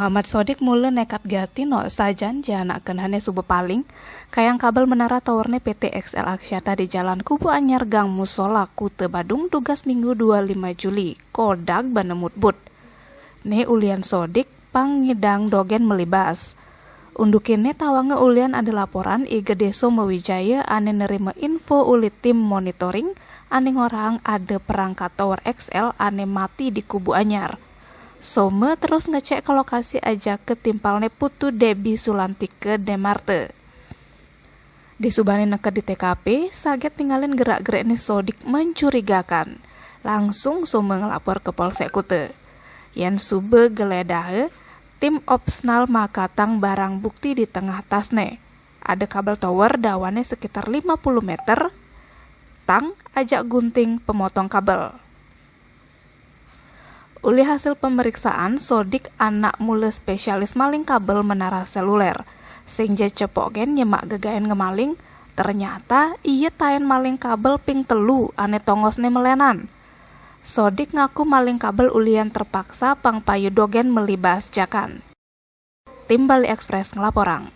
Muhammad Sodik mule nekat gati no sajan janakeun hane subuh paling kayang kabel menara towernya PT XL Aksiata di Jalan Kubu Anyar Gang Musola Kute Badung tugas Minggu 25 Juli kodak banemut but. Ne ulian Sodik pangidang dogen melibas. Undukine tawange ulian ada laporan Iga Deso Mewijaya ane nerima info ulit tim monitoring ane orang ada perangkat tower XL ane mati di Kubu Anyar. Some terus ngecek ke lokasi aja ketimpalnya Putu Debi Sulanti ke Demarte. Di subani neket di TKP, saget tinggalin gerak-geraknya Sodik mencurigakan. Langsung Some ngelapor ke Polsek Kute. Yen sube geledahe, tim opsnal makatang barang bukti di tengah tasne. Ada kabel tower dawannya sekitar 50 meter, tang ajak gunting pemotong kabel. Uli hasil pemeriksaan, Sodik anak mule spesialis maling kabel menara seluler. Sehingga cepok gen nyemak gegayan ngemaling, ternyata iya tayan maling kabel ping telu ane tongosne melenan. Sodik ngaku maling kabel ulian terpaksa pang payu dogen melibas jakan. Tim Bali Express ngelaporang.